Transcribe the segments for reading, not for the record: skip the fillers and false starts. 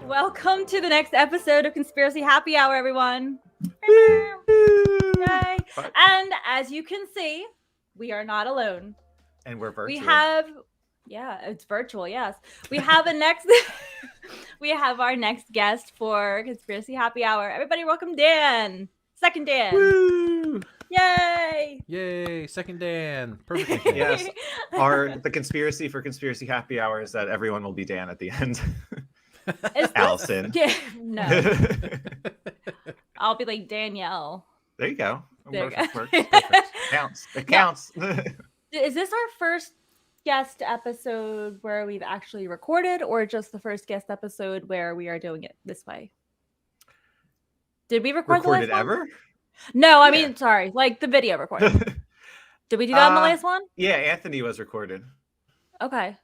Welcome to the next episode of Conspiracy Happy Hour, everyone. Yay. And as you can see, we are not alone. And we're virtual. It's virtual, yes. We have we have our next guest for Conspiracy Happy Hour. Everybody welcome Dan. Second Dan. Woo! Yay! Yay, second Dan. Perfect. Yes. The conspiracy for Conspiracy Happy Hour is that everyone will be Dan at the end. Allison. Yeah, no. I'll be like Danielle. There you go. There you go. Perfect. Counts. It counts. Is this our first guest episode where we've actually recorded, or just the first guest episode where we are doing it this way? Did we record the last ever? one? No, I mean, sorry, like the video recording. Did we do that on the last one? Yeah, Anthony was recorded. Okay.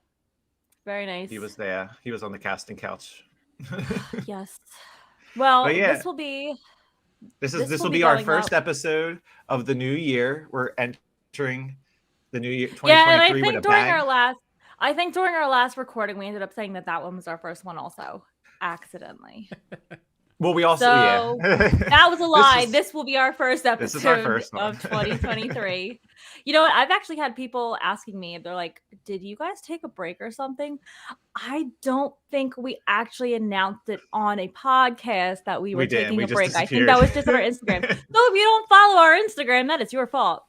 Very nice. He was there. He was on the casting couch. Yes. Well, yeah. this will be our first episode of the new year. We're entering the new year 2023 and I think with a during our last recording we ended up saying that one was our first one also, accidentally. Well, we also that was a lie. This will be our first episode this is our first one. of 2023. You know what? I've actually had people asking me, they're like, did you guys take a break or something? I don't think we actually announced it on a podcast that we were taking a break. I think that was just on our Instagram. So if you don't follow our Instagram, that is your fault.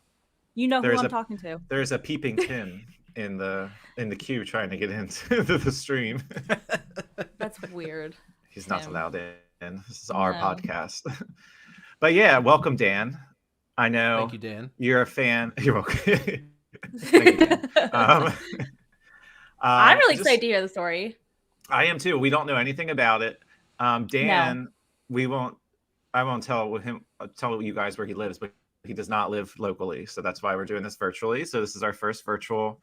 You know who I'm talking to. There's a peeping Tim in the queue trying to get into the stream. That's weird. He's not allowed in. This is our podcast. But yeah, welcome, Dan. I know. Thank you, Dan. You're a fan. You're welcome. Thank you, Dan. I'm really excited to hear the story. I am too. We don't know anything about it. Dan, I won't tell you guys where he lives, but he does not live locally. So that's why we're doing this virtually. So this is our first virtual,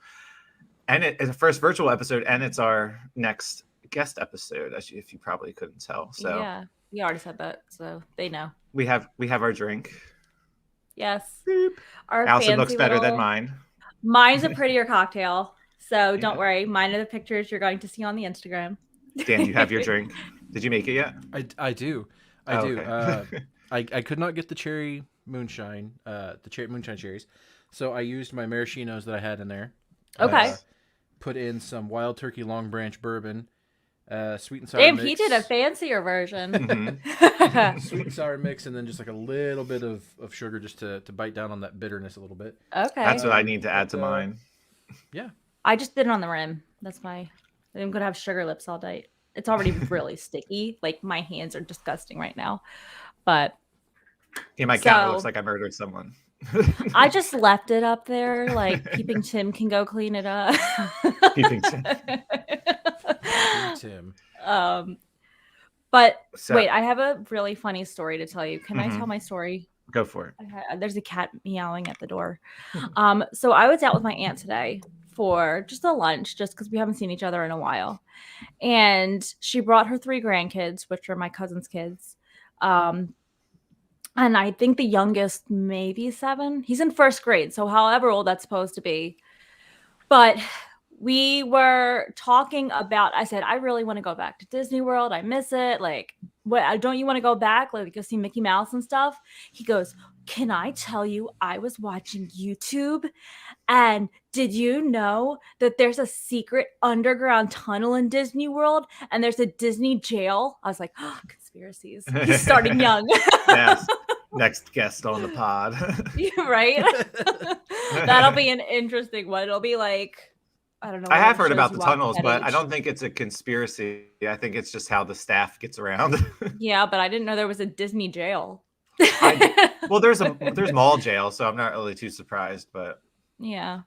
and it's a first virtual episode, and it's our next guest episode, if you probably couldn't tell. So yeah, we already said that, so they know. We have our drink. Yes. Our Allison looks better than mine. Mine's a prettier cocktail, so don't worry. Mine are the pictures you're going to see on the Instagram. Dan, you have your drink. Did you make it yet? I do. I do. Okay. I could not get the cherry moonshine, cherries, so I used my maraschinos that I had in there. Okay. Put in some Wild Turkey Long Branch bourbon. Sweet and sour mix. Damn, he did a fancier version. Mm-hmm. Sweet and sour mix, and then just like a little bit of sugar just to bite down on that bitterness a little bit. Okay. That's what I need to add to mine. Yeah. I just did it on the rim. I'm going to have sugar lips all night. It's already really sticky. Like, my hands are disgusting right now. But yeah, my counter looks like I murdered someone. I just left it up there. Like, Peeping Tim can go clean it up. Peeping Tim. Tim. But wait, I have a really funny story to tell you. Can I tell my story? Go for it. There's a cat meowing at the door. So I was out with my aunt today for just a lunch, just because we haven't seen each other in a while. And she brought her 3 grandkids, which are my cousin's kids. And I think the youngest, maybe 7. He's in 1st grade, so however old that's supposed to be. But we were talking about, I said, I really want to go back to Disney World. I miss it. Like, what? Don't you want to go back? Like, go see Mickey Mouse and stuff? He goes, can I tell you, I was watching YouTube, and did you know that there's a secret underground tunnel in Disney World, and there's a Disney jail? I was like, oh, conspiracies. He's starting young. Yes. Next guest on the pod. Right? That'll be an interesting one. It'll be like, I don't know. I have heard about the tunnels, but I don't think it's a conspiracy. I think it's just how the staff gets around. Yeah, but I didn't know there was a Disney jail. Well, there's mall jail, so I'm not really too surprised. But yeah,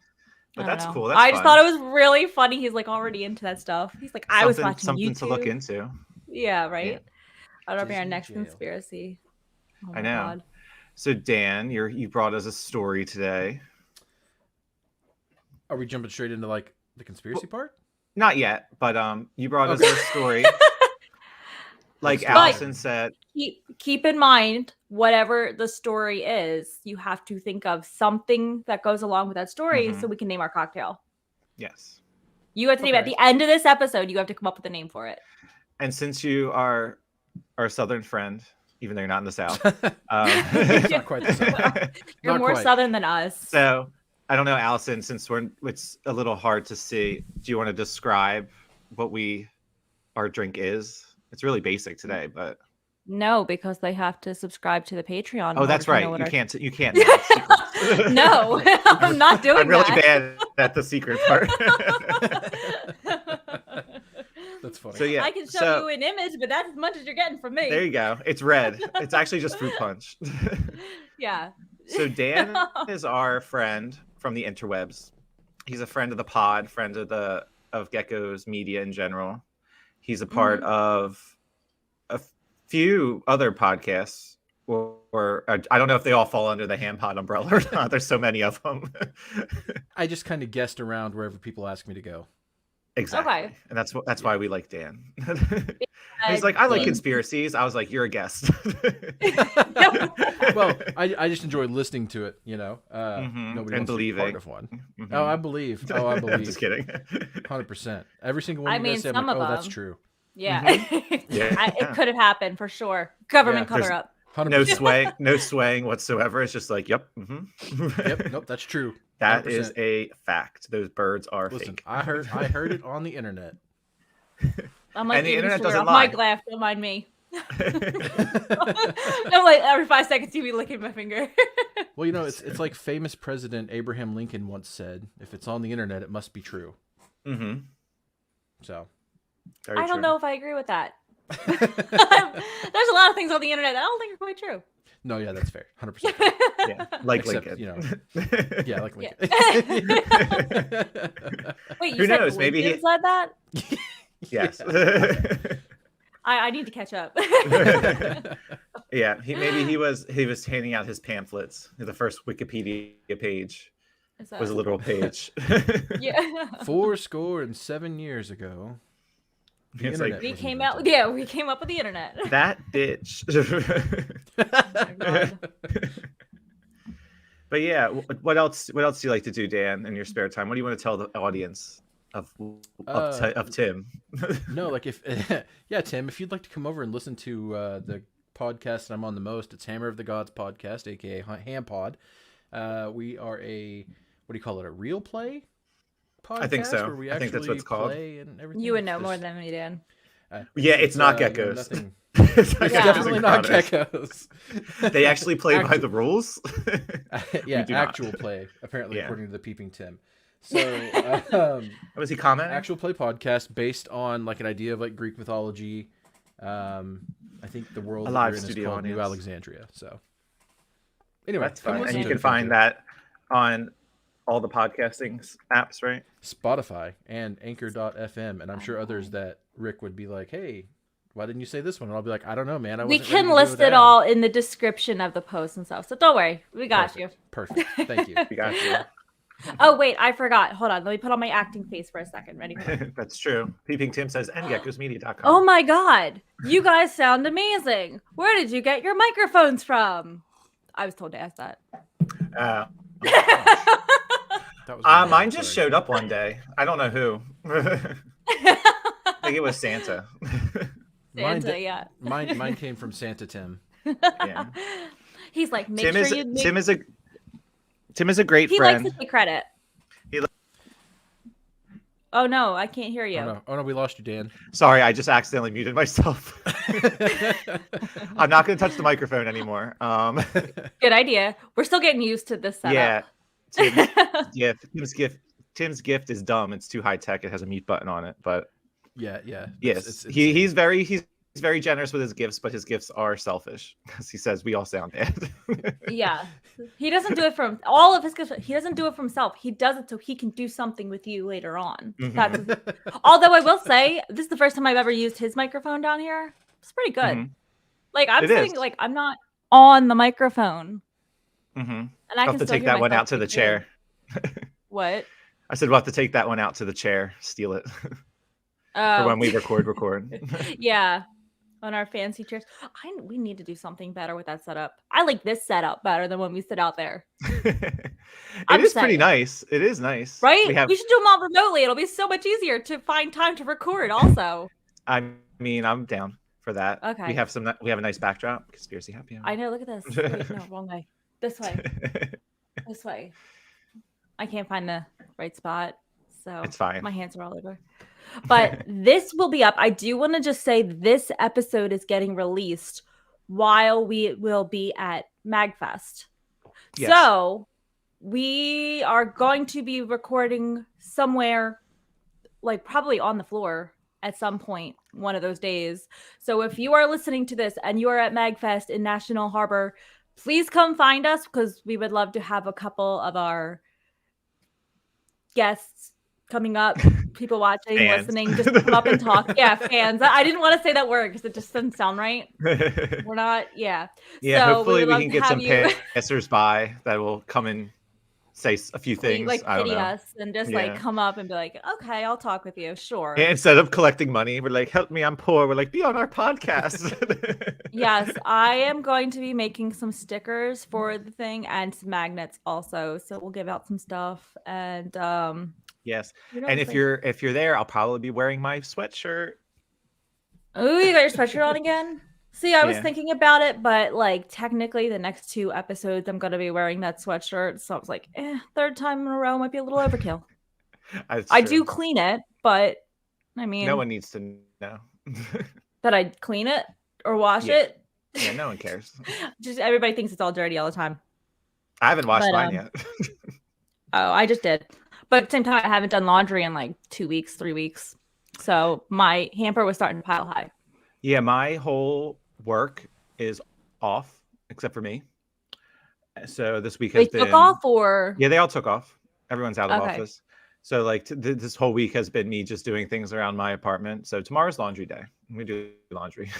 but that's cool. I just thought it was really funny. He's like already into that stuff. He's like, I was watching something YouTube. to look into. Yeah, right. Yeah. That'll be our Disney next jail. Conspiracy. Oh I know. God. So Dan, you brought us a story today. Are we jumping straight into like the conspiracy part? Not yet, but you brought us a story. like But- Allison said, keep in mind, whatever the story is, you have to think of something that goes along with that story so we can name our cocktail. yes. You have to name it at the end of this episode. You have to come up with a name for it. And since you are our Southern friend, even though you're not in the South, Not quite the South. You're Not more quite. Southern than us. so I don't know, Allison, since it's a little hard to see, do you want to describe what our drink is? It's really basic today, but No, because they have to subscribe to the Patreon. in oh, that's order to know right. what You can't. know secrets. No, I'm not doing I'm really that. bad at the secret part. That's funny. So yeah, I can show you an image, but that's as much as you're getting from me. there you go. It's red. It's actually just fruit punch. Yeah. So Dan is our friend from the interwebs. He's a friend of the pod, friend of Gecko's media in general. He's a part of a few other podcasts, or I don't know if they all fall under the Ham Pod umbrella or not. There's so many of them. I just kind of guessed around wherever people ask me to go. Exactly. Okay. And that's why we like Dan. He's like, I like conspiracies. I was like, you're a guest. Well, I just enjoy listening to it, you know. Nobody And wants to be part believing. of one. Mhm. Oh, I believe. Oh, I believe. I'm just kidding. 100%. Every single one I of you guys mean, say, I'm like, some oh, of that's them. true. Yeah. Yeah. It could have happened for sure. Government Yeah, cover up. 100%. No swaying whatsoever. It's just like, yep. Yep. Nope. That's true. That 100%. is a fact. Those birds are Listen, fake. I heard it on the internet. I'm like, And the eating internet sugar doesn't off my lie. glass. Don't mind me. I'm like, every 5 seconds you be licking my finger. Well, you know, it's like famous President Abraham Lincoln once said, if it's on the internet, it must be true. Mm-hmm. So, Very I don't true. know if I agree with that. There's a lot of things on the internet that I don't think are quite true. no, yeah, that's fair. 100%. Yeah, like Except, Lincoln. you know, yeah, like Yeah. Lincoln. Wait, you Who said knows? Maybe Lincoln he- said that? Yes. I need to catch up. Yeah, he was handing out his pamphlets. The first Wikipedia page Is was a that- literal page. Yeah. 7 years ago. The It's like, internet We was came out. invented. Yeah, we came up with the internet. that bitch. God. But yeah, what else do you like to do, Dan, in your spare time? What do you want to tell the audience of Tim? No, like if yeah, Tim, if you'd like to come over and listen to the podcast that I'm on the most, it's Hammer of the Gods podcast, aka Ham Pod. We are a, what do you call it, a real play podcast? I think so. Where we I think that's what it's actually called. play and everything. You would know It's more just- than me, Dan. Yeah, it's not you know, geckos. nothing- It's not It's Yeah. Geckos definitely and not Connors. geckos. They actually play by the rules. Yeah, do not. actual play, apparently, Yeah. according to the Peeping Tim. So, Was he commenting? actual play podcast based on like an idea of like Greek mythology. I think the world A that live we're in is studio called New audience. Alexandria. So, anyway, That's come fine. listen And you to can it. find that on all the podcasting apps, right? Spotify and Anchor.fm, and I'm sure others that Rick would be like, "Hey, why didn't you say this one?" And I'll be like, "I don't know, man. I We wasn't ready can to list do it that." all in the description of the post and stuff. So don't worry, we got you. Perfect. Thank you. We got you. Oh wait, I forgot. Hold on, let me put on my acting face for a second. Ready? That's true. Peeping Tim says ngeckosmedia.com. Oh my god, you guys sound amazing. Where did you get your microphones from? I was told to ask that. That was really Mine good. just Sorry. showed up one day. I don't know who. I think it was Santa. Mine Santa, di- yeah. Mine came from Santa Tim. Yeah. He's like, make Tim sure is you make... Tim is a great He friend. likes to take credit. He li- Oh no, I can't hear you. Oh no, we lost you, Dan. Sorry, I just accidentally muted myself. I'm not going to touch the microphone anymore. Good idea. We're still getting used to this Yeah. setup. Tim's gift is dumb. It's too high tech. It has a mute button on it. But Yeah. yes, It's he's very generous with his gifts, but his gifts are selfish because he says we all sound bad. Yeah. He doesn't do it from all of his gifts. He doesn't do it for himself. He does it so he can do something with you later on. Mhm. That's, although I will say, this is the first time I've ever used his microphone down here. It's pretty good. Mhm. Like I'm It sitting, is. like I'm not on the microphone, Mm-hmm. and I I'll can have to still take hear that one myself out to the pretty good. chair. What? I said we'll have to take that one out to the chair, steal it for when we record. Yeah. on our fancy chairs. We need to do something better with that setup. I like this setup better than when we sit out there. It I'm is pretty saying. nice. It is nice. Right? We have. We should do them all remotely. It'll be so much easier to find time to record also. I mean, I'm down for that. Okay. We have a nice backdrop. Conspiracy happy hour. I know, look at this. Wait, no, wrong way. This way. This way. I can't find the right spot. So It's fine. my hands are all over. But this will be up. I do want to just say this episode is getting released while we will be at MagFest. Yes. So we are going to be recording somewhere, like probably on the floor at some point one of those days. So if you are listening to this and you are at MagFest in National Harbor, please come find us because we would love to have a couple of our guests coming up, people watching, Fans. listening, just come up and talk. Yeah, fans. I didn't want to say that word because it just doesn't sound right. We're not, yeah. Yeah, So hopefully would we love can to get some have you- passers-by that will come and say a few things. like I don't pity know. us and just Yeah. like come up and be like, okay, I'll talk with you. Sure. And instead of collecting money, we're like, help me, I'm poor. We're like, be on our podcast. Yes, I am going to be making some stickers for the thing and some magnets also. So we'll give out some stuff and Yes. who knows, And if like- you're there, I'll probably be wearing my sweatshirt. Oh, you got your sweatshirt on again? See, I was Yeah. thinking about it, but like technically the next 2 episodes I'm gonna be wearing that sweatshirt. So I was like, third time in a row might be a little overkill. That's I true. do clean it, but I mean, No one needs to know. that I clean it or wash Yeah. it. Yeah, no one cares. Just everybody thinks it's all dirty all the time. I haven't washed But, mine yet. Oh, I just did. But at the same time, I haven't done laundry in like 2 weeks, 3 weeks. So my hamper was starting to pile high. Yeah, my whole work is off except for me. So this week has They been took off or Yeah, they all took off. Everyone's out of Okay. office. So like this whole week has been me just doing things around my apartment. So tomorrow's laundry day. We do laundry.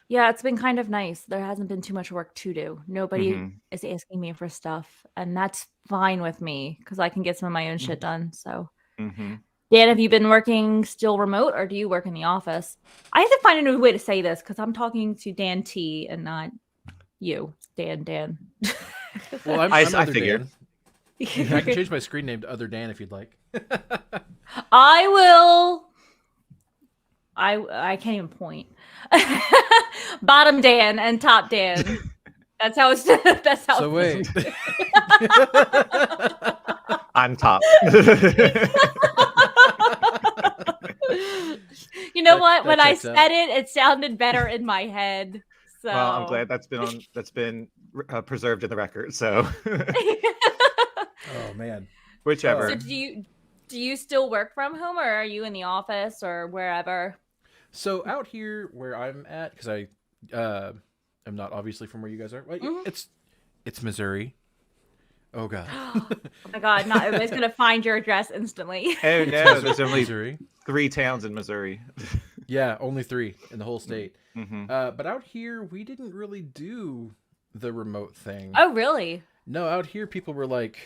yeah, it's been kind of nice. There hasn't been too much work to do. Nobody Mhm. is asking me for stuff, and that's fine with me because I can get some of my own shit done. So, Mhm. Dan, have you been working still remote, or do you work in the office? I have to find a new way to say this because I'm talking to Dan T and not you, Dan. Well, I'm I Other figured. Dan. I can change my screen name to Other Dan if you'd like. I will. I can't even point. Bottom Dan and top Dan. That's how it's. That's how. So it's wait. I'm top. You know That- what? that When I checks out. said it, it sounded better in my head. So Well, I'm glad that's been preserved in the record. So Oh man. whichever. So do you still work from home, or are you in the office or wherever? So out here where I'm at, because I am not obviously from where you guys are. Well, Mhm. it's Missouri. Oh god. Oh my God! Not everybody's gonna find your address instantly. Oh no, there's only Missouri. 3 towns in Missouri. Yeah, only 3 in the whole state. Mhm. But out here, we didn't really do the remote thing. Oh, really? No, out here, people were like,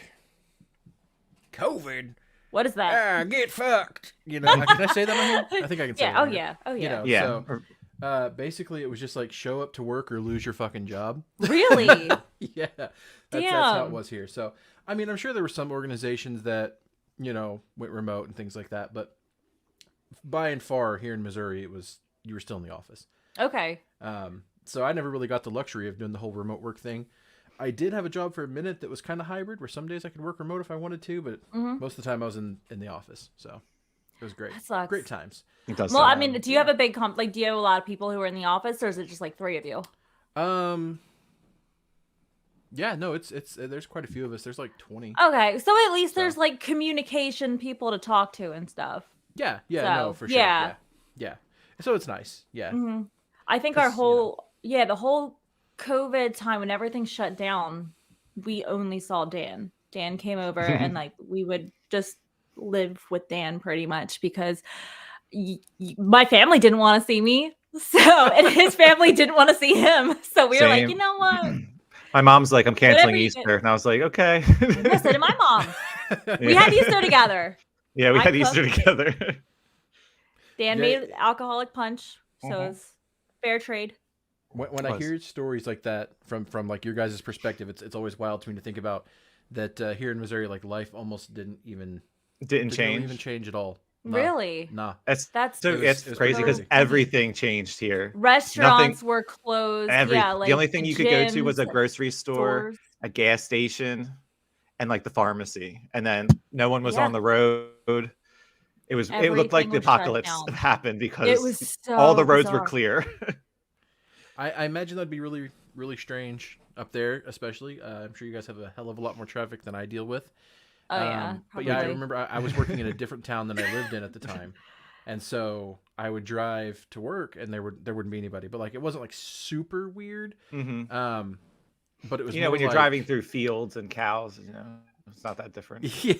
COVID, What is that? get fucked. You know, can I say that on here? I think I can say Yeah. that Oh on here. yeah. Oh yeah. You know, Yeah. so basically, it was just like show up to work or lose your fucking job. Really? Yeah, that's how it Damn. was here. So, I mean, I'm sure there were some organizations that, you know, went remote and things like that, but by and far here in Missouri, you were still in the office. Okay. So I never really got the luxury of doing the whole remote work thing. I did have a job for a minute that was kind of hybrid, where some days I could work remote if I wanted to, but Mhm. most of the time I was in the office. So it was great. That sucks. Great times. It does Well, I sound- mean, do you have a big like? Do you have a lot of people who are in the office, or is it just like 3 of you? Yeah, no, it's there's quite a few of us. There's like 20. Okay, so at least So- there's like communication people to talk to and stuff. Yeah, no, So, for sure. yeah. Yeah. So it's nice. Yeah. hmm I think our 'Cause, you know. whole the whole COVID time when everything shut down, we only saw Dan. Dan came over and like we would just live with Dan pretty much because my family didn't want to see me, so and his family didn't want to see him. So we were like, Same. you know what? My mom's like, I'm canceling Whatever you Easter. And I was like, okay. Yeah, so did my mom. We had Easter together. Yeah, we I had cooked. Easter together. Dan Yeah. made alcoholic punch, so Mhm. it's Fair trade. When I hear stories like that from like your guys' perspective, it's always wild to me to think about that here in Missouri, like life almost didn't change. even change at all. Nah, Really? Nah. That's so it's crazy because crazy. everything changed here. Restaurants were closed. Yeah, like the only thing you could go to was a gyms, grocery store, stores. a gas station, and like the pharmacy. And then no one was Yeah. on the road. It looked like Everything the was shut apocalypse down. happened It because was all the so roads were bizarre. clear. I imagine that'd be really, really strange up there, especially. I'm sure you guys have a hell of a lot more traffic than I deal with. Oh yeah. But yeah, I probably. remember I was working in a different town than I lived in at the time, and so I would drive to work, and there wouldn't be anybody. But like, it wasn't like super weird. hmm But it was You know, more when you're like- driving through fields and cows, it's not that different. Yeah,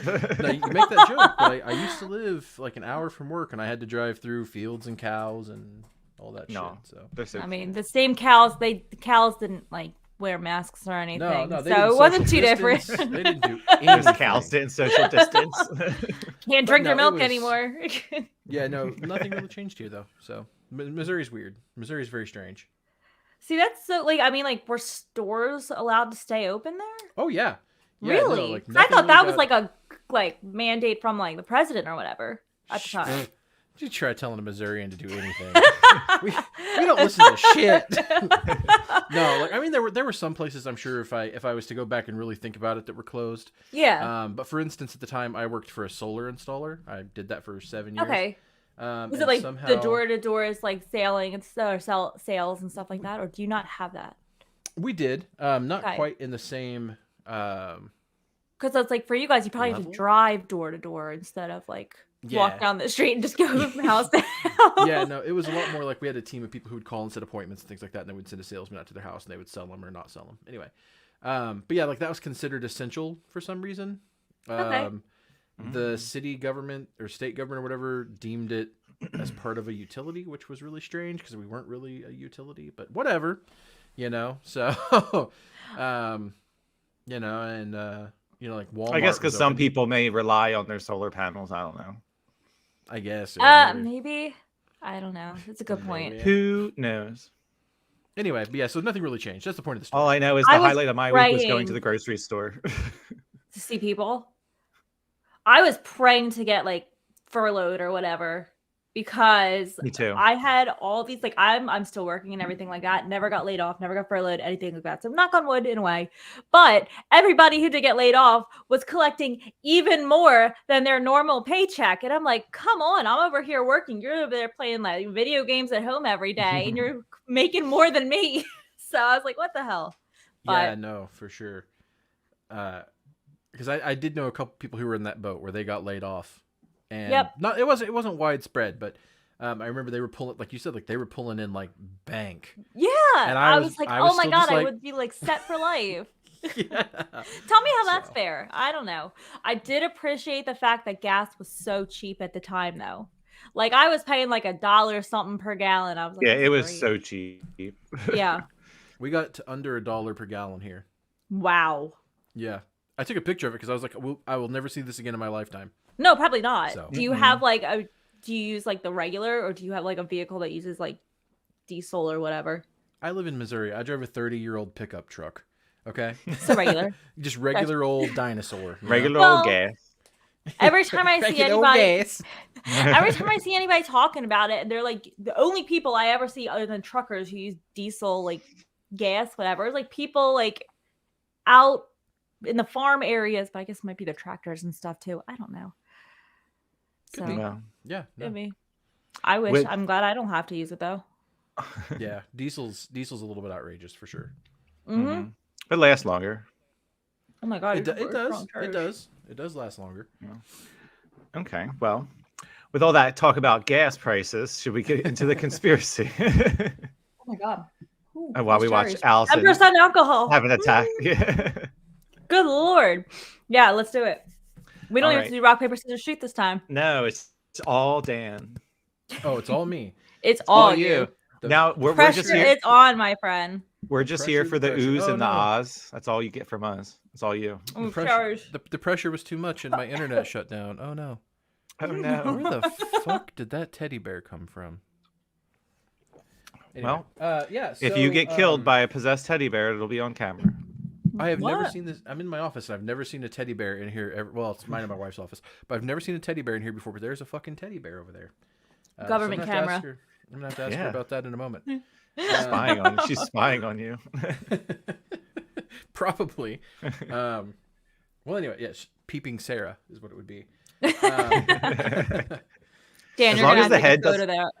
no, you make that joke, but I used to live like an hour from work, and I had to drive through fields and cows and all that No. shit. So They're so I mean, the same cows. The cows didn't like wear masks or anything, no, they so didn't it wasn't social too different. distance. They didn't do those anything. cows didn't social distance. Can't drink no, your it milk was- anymore. Yeah, no, nothing really changed here though. So Missouri's weird. Missouri's very strange. See, that's so like. I mean, like, were stores allowed to stay open there? Oh yeah, yeah Really? No, like, 'Cause I nothing thought that really was got- like a mandate from like the president or whatever at the time. You try telling a Missourian to do anything. we don't listen to shit. No, like I mean, there were some places I'm sure if I was to go back and really think about it that were closed. Yeah. But for instance, at the time I worked for a solar installer. I did that for 7 years. Okay. Was Was it like the door to door is like sailing and sales and stuff like that, or do you not have that? We did. Not Okay. quite in the same. Because it's like for you guys, you probably have Level? to drive door to door instead of like Yeah. walk down the street and just go from house to house. Yeah, no, it was a lot more like we had a team of people who would call and set appointments and things like that, and they would send a salesman out to their house and they would sell them or not sell them. Anyway, but yeah, like that was considered essential for some reason. Okay. The city government or state government or whatever deemed it as part of a utility, which was really strange because we weren't really a utility, but whatever, So, and like Walmart. I guess because was some open, people may rely on their solar panels. I don't know. I guess. or maybe- Maybe. I don't know. It's a good point. Maybe. Who knows? Anyway, but yeah, so nothing really changed. That's the point of the story. All I know is the I was highlight of my week was going praying- to the grocery store. To see people. I was praying to get like furloughed or whatever because Me too. I had all these like I'm still working and everything like that. Never got laid off, never got furloughed, anything like that. So knock on wood in a way. But everybody who did get laid off was collecting even more than their normal paycheck. And I'm like, come on, I'm over here working. You're over there playing like video games at home every day and you're making more than me. So I was like, what the hell? Yeah, But- no, for sure. Because I did know a couple people who were in that boat where they got laid off, and Yep. not it wasn't widespread, but I remember they were pulling, like you said, like they were pulling in like bank. Yeah. And I I was was- like, I was oh my still God, just I like- would be like set for life. Yeah. Tell me how that's So. fair. I don't know. I did appreciate the fact that gas was so cheap at the time, though. Like I was paying like $1 something per gallon. I was like, Yeah, this it is was great. so cheap. Yeah. We got to under $1 per gallon here. Wow. Yeah, I took a picture of it because I was like, I will never see this again in my lifetime. No, probably not. So- Do you have like a? Do you use like the regular, or do you have like a vehicle that uses like diesel or whatever? I live in Missouri. I drive a 30-year-old pickup truck. Okay, It's a regular. just regular old dinosaur. you know? Regular Well, old gas. Every time I see Regular old anybody, gas. every time I see anybody talking about it, they're like the only people I ever see other than truckers who use diesel, like gas, whatever, is like people like out in the farm areas, but I guess it might be the tractors and stuff too. I don't know. Could So be. Yeah. Yeah, no. maybe. I wish. With- I'm glad I don't have to use it though. yeah. Diesel's a little bit outrageous for sure. Hmm Mhm. It lasts longer. Oh my god, It you're does. wrong It church. does. It does last longer. Okay. Well, with all that talk about gas prices, should we get into the conspiracy? Oh my god. Ooh, And while we those watch cherries. Allison 10% alcohol. have an attack. Good lord. Yeah, let's do it. We don't All even right. have to do rock paper scissors shoot this time. No, it's all Dan. Oh, it's all me. It's All all you. The Now we're Pressure just here. is on, my friend. We're just here Pressure, for the pressure. oohs Oh, and the no. ahs. That's all you get from us. It's all you. Oh, pressure, gosh. the pressure was too much and my internet shut down. Oh no. Oh Where no. the fuck did that teddy bear come from? Anyway, yeah. If you so, get killed by a possessed teddy bear, it'll be on camera. I have never What? seen this. I'm in my office and I've never seen a teddy bear in here. Well, it's mine and my wife's office, but I've never seen a teddy bear in here before. But there's a fucking teddy bear over there. So Government I'm gonna have to camera. ask her- I'm gonna have to ask her Yeah. about that in a moment. Spying on she's spying on you. Probably. Well, anyway, yes, peeping Sarah is what it would be. Dan, As you're long gonna as have the to head go does- to that.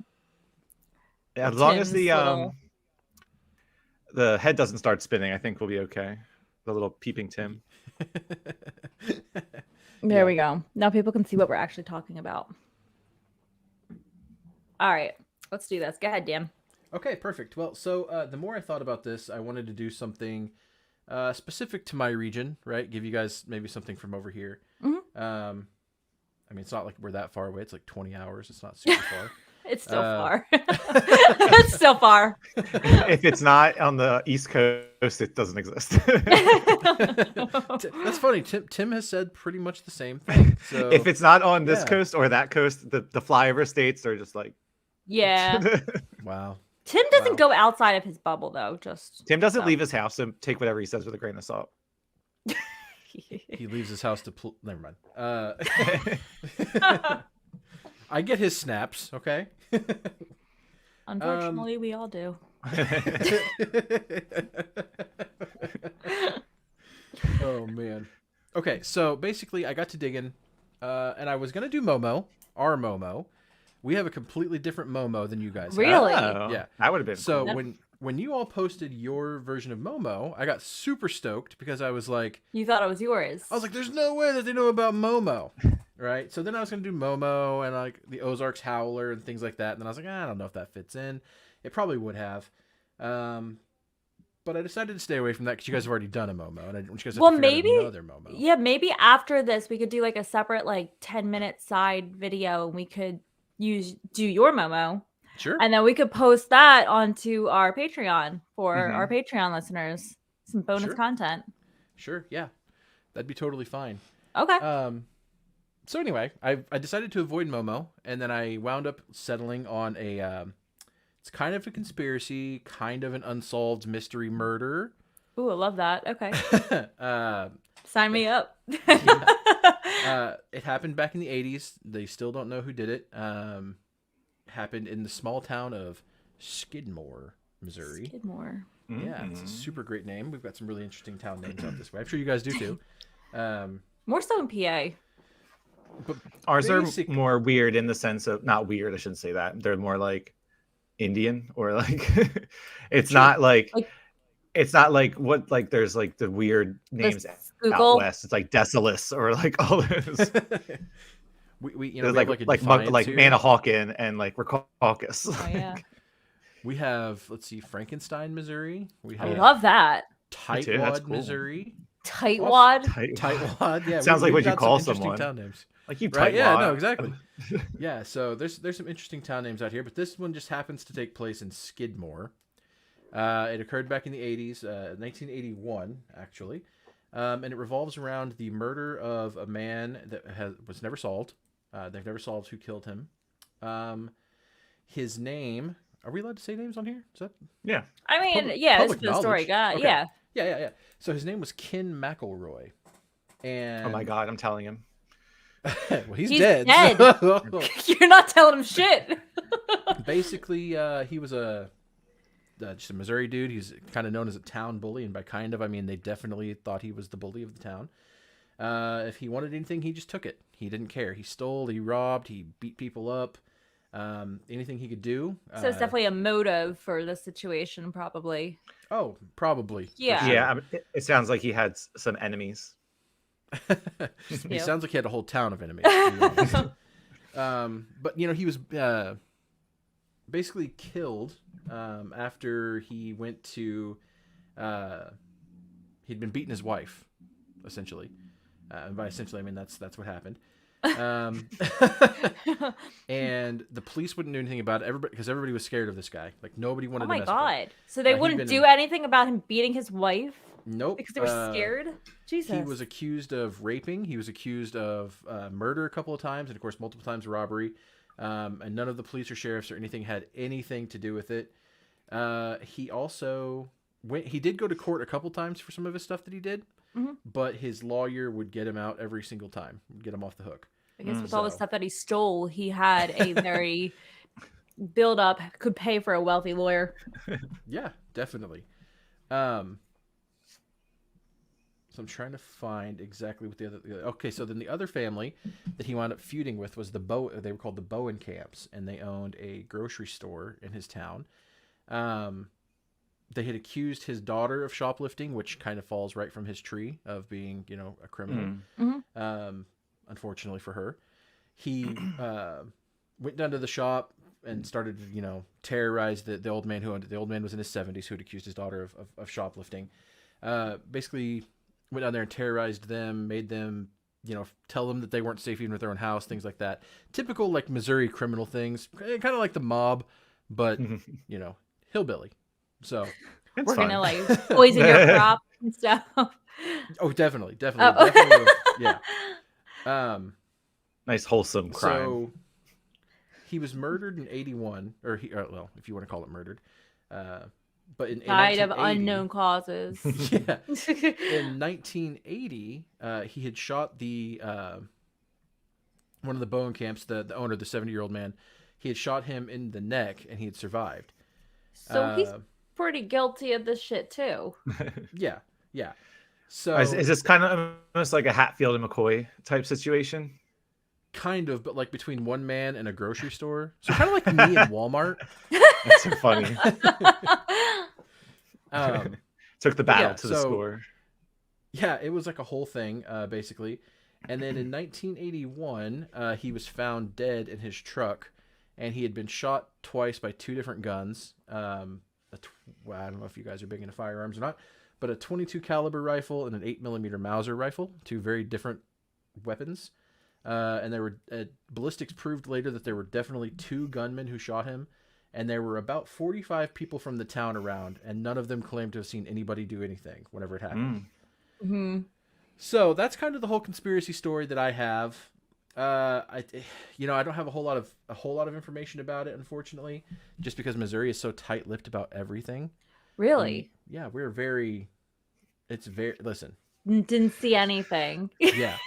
As long as Tim's little- the head doesn't start spinning, I think we'll be okay. The little peeping Tim. There we go. Now people can see what we're actually talking about. All right, let's do this. Go ahead, Dan. Okay, perfect. Well, so the more I thought about this, I wanted to do something specific to my region, right? Give you guys maybe something from over here. Mhm. I mean, it's not like we're that far away. It's like 20 hours. It's not super far. It's still Uh, far. It's still far. If it's not on the East Coast, it doesn't exist. That's funny. Tim has said pretty much the same thing. So If it's not on this Yeah. coast or that coast, the flyover states are just like. Yeah. wow. Tim doesn't Wow. go outside of his bubble though. Just Tim doesn't So. leave his house, so take whatever he says with a grain of salt. He leaves his house to never mind. I get his snaps, okay? Unfortunately, we all do. Oh man. Okay, so basically I got to digging, and I was gonna do Momo, our Momo. We have a completely different Momo than you guys have. Really? Oh, Yeah. that would have been So cool. when you all posted your version of Momo, I got super stoked because I was like, You thought it was yours. there's no way that they know about Momo. Right? So then I was going to do Momo and like the Ozarks Howler and things like that. And then I was like, I don't know if that fits in. It probably would have. But I decided to stay away from that because you guys have already done a Momo. And I want you guys to Well, figure out maybe- another Momo. Yeah, maybe after this we could do like a separate like 10-minute side video and we could do your Momo Sure. and then we could post that onto our Patreon for Mhm. our Patreon listeners. Some bonus Sure. content. Sure. Yeah. That'd be totally fine. Okay. So anyway, I decided to avoid Momo, and then I wound up settling on a. It's kind of a conspiracy, kind of an unsolved mystery murder. Ooh, I love that. Okay. uh, Sign me up. it happened back in the 80s. They still don't know who did it. Happened in the small town of Skidmore, Missouri. Skidmore. Yeah, it's a Mm. super great name. We've got some really interesting town names out this way. I'm sure you guys do too. More so in PA. But Ours are basic- more weird in the sense of not weird. I shouldn't say that. They're more like Indian or like it's Sure. not like Like- it's not like what like there's like the weird names out Google. west. It's like Decilis or like all those. we you know There's we have like a like Defiance here. Manahawkin and like Caucus. Oh yeah. We have, let's see, Frankenstein, Missouri. We I have love that. Me too, that's Tightwad, cool. Missouri. Tightwad. Tightwad, yeah. Sounds like we've what you got some call interesting someone. Town names. Like you Right? type Yeah, wad. no, exactly. Yeah, so there's some interesting town names out here, but this one just happens to take place in Skidmore. It occurred back in the 80s, 1981, actually. And it revolves around the murder of a man that was never solved. They've never solved who killed him. His name... Are we allowed to say names on here? Is that... Yeah. I mean, Public- yeah, this public is the story. knowledge. Okay. Yeah. Yeah. So his name was Ken McElroy. And Oh my god, I'm telling him. well, he's He's dead. dead. so- You're not telling him shit. Basically, he was just a Missouri dude. He's kind of known as a town bully, and by kind of, I mean they definitely thought he was the bully of the town. If he wanted anything, he just took it. He didn't care. He stole, he robbed, he beat people up. Anything he could do. So it's definitely a motive for the situation, probably. Oh, probably. for Yeah. sure. Yeah, I mean, it sounds like he had some enemies. He you. sounds like he had a whole town of enemies. To be honest. But you know, he was basically killed after he went to. He'd been beating his wife, essentially. And by essentially, I mean that's what happened. And the police wouldn't do anything about it. Everybody was scared of this guy. Like nobody wanted Oh to my mess with him. god! So they he'd wouldn't been do in- anything about him beating his wife Nope. because they were scared. Jesus. He was accused of raping. He was accused of murder a couple of times, and of course, multiple times robbery. And none of the police or sheriffs or anything had anything to do with it. He also he did go to court a couple times for some of his stuff that he did, but his lawyer would get him out every single time, get him off the hook. I guess with all the stuff that he stole, he had a very build up, could pay for a wealthy lawyer. Yeah, definitely. So I'm trying to find exactly what the other. Okay, so then the other family that he wound up feuding with was they were called the Bowen Camps, and they owned a grocery store in his town. They had accused his daughter of shoplifting, which kind of falls right from his tree of being, a criminal. Unfortunately for her, he went down to the shop and started to, terrorize the old man who owned it. The old man was in his 70s who had accused his daughter of shoplifting. Basically went down there and terrorized them, made them, tell them that they weren't safe even with their own house, things like that. Typical like Missouri criminal things, kind of like the mob, but hillbilly. So we're gonna like poison your crop and stuff. Oh, definitely, Oh. definitely, yeah. Nice wholesome crime. So he was murdered in 81, or well, if you want to call it murdered, but in Died of 1980 unknown causes. Yeah, in 1980, he had shot the one of the Bowen Camps, the owner, the 70-year-old man. He had shot him in the neck, and he had survived. So he's pretty guilty of this shit too. Yeah. So is this kind of almost like a Hatfield and McCoy type situation? Kind of, but like between one man and a grocery store. So kind of like me and Walmart. That's so funny. Took the battle to the score. Yeah, it was like a whole thing, basically. And then in 1981, he was found dead in his truck, and he had been shot twice by two different guns. Well, I don't know if you guys are big into firearms or not, but a .22 caliber rifle and an 8mm Mauser rifle, two very different weapons. And there were ballistics proved later that there were definitely two gunmen who shot him, and there were about 45 people from the town around, and none of them claimed to have seen anybody do anything whenever it happened. Mm-hmm. So that's kind of the whole conspiracy story that I have. I don't have a whole lot of information about it, unfortunately, just because Missouri is so tight-lipped about everything. Really? Yeah, listen. Didn't see anything. Yeah.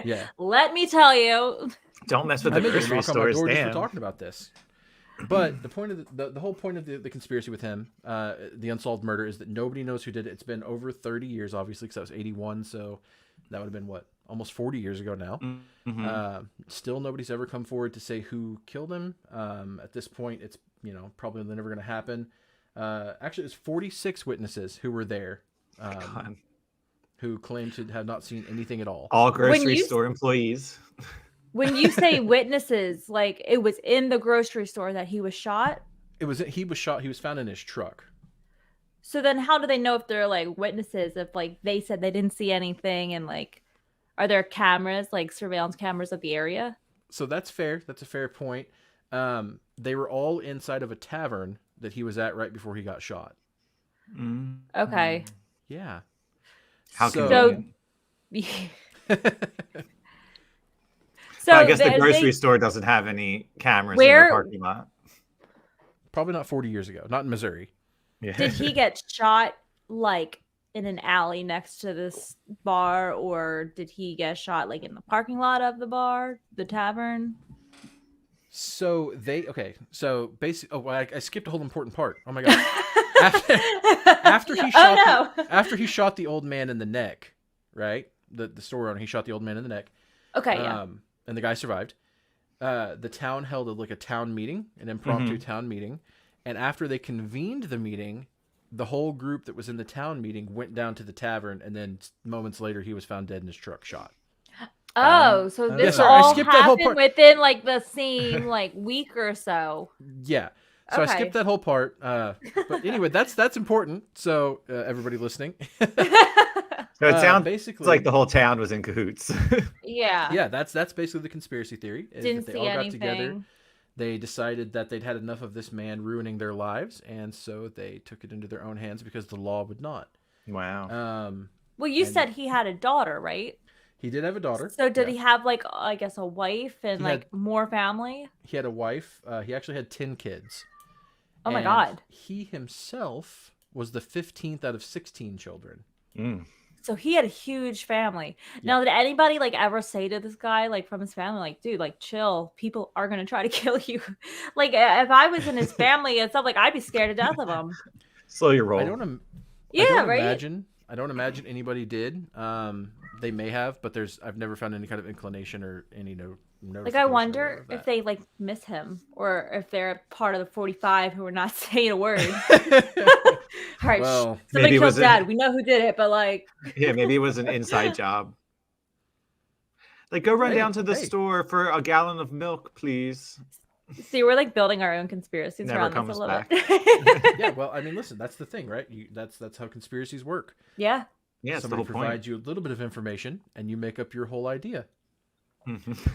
Yeah. Let me tell you. Don't mess with the grocery stores, Dan. We're talking about this. But the point of the whole point of the conspiracy with him, the unsolved murder, is that nobody knows who did it. It's been over 30 years, obviously, because that was 81, so that would have been almost 40 years ago now. Mm-hmm. Still, nobody's ever come forward to say who killed him. At this point, it's probably never going to happen. Actually, it's 46 witnesses who were there, who claimed to have not seen anything at all. All grocery store employees. When you say witnesses, like it was in the grocery store that he was shot? He was shot. He was found in his truck. So then how do they know if they're like witnesses, if like they said they didn't see anything, and like are there cameras, like surveillance cameras of the area? So that's fair. That's a fair point. They were all inside of a tavern that he was at right before he got shot. Okay. Yeah. How convenient. So I guess the grocery store doesn't have any cameras in the parking lot. Probably not 40 years ago. Not in Missouri. Yeah. Did he get shot like in an alley next to this bar, or did he get shot like in the parking lot of the bar, the tavern? So basically, I skipped a whole important part. Oh my god! After he shot the old man in the neck, right? The store owner, he shot the old man in the neck. Okay, yeah. And the guy survived. The town held a town meeting, an impromptu town meeting, and after they convened the meeting, the whole group that was in the town meeting went down to the tavern, and then moments later, he was found dead in his truck, shot. Oh, so this all happened within like the same week or so. Yeah. So I skipped that whole part. But anyway, that's important. So everybody listening. So it sounds basically like the whole town was in cahoots. Yeah. Yeah, that's basically the conspiracy theory. Didn't they see all got anything. together. They decided that they'd had enough of this man ruining their lives, and so they took it into their own hands because the law would not. Wow. Well, you said he had a daughter, right? He did have a daughter. So did he have I guess a wife and more family? He had a wife. He actually had 10 kids. Oh my And God. he himself was the 15th out of 16 children. Mm. So he had a huge family. Yeah. Now, did anybody like ever say to this guy, like from his family, like, dude, like chill, people are gonna try to kill you? Like, if I was in his family and stuff, like I'd be scared to death of him. Slow your roll. I don't Yeah, right. imagine anybody did. They may have, but I've never found any kind of inclination or any Like, notification I or wonder of if that. they like miss him, or if they're part of the 45 who are not saying a word. All right, Well, somebody maybe it killed was Dad. We know who did it, but like, Yeah, maybe it was an inside job. Like, go run Hey, down to the hey. store for a gallon of milk, please. see, we're like building our own conspiracies Never around this comes a little back. bit. Yeah, well, I mean, listen, that's the thing, right? That's how conspiracies work. Yeah. Yeah, it's the Somebody whole point. provides you a little bit of information, and you make up your whole idea.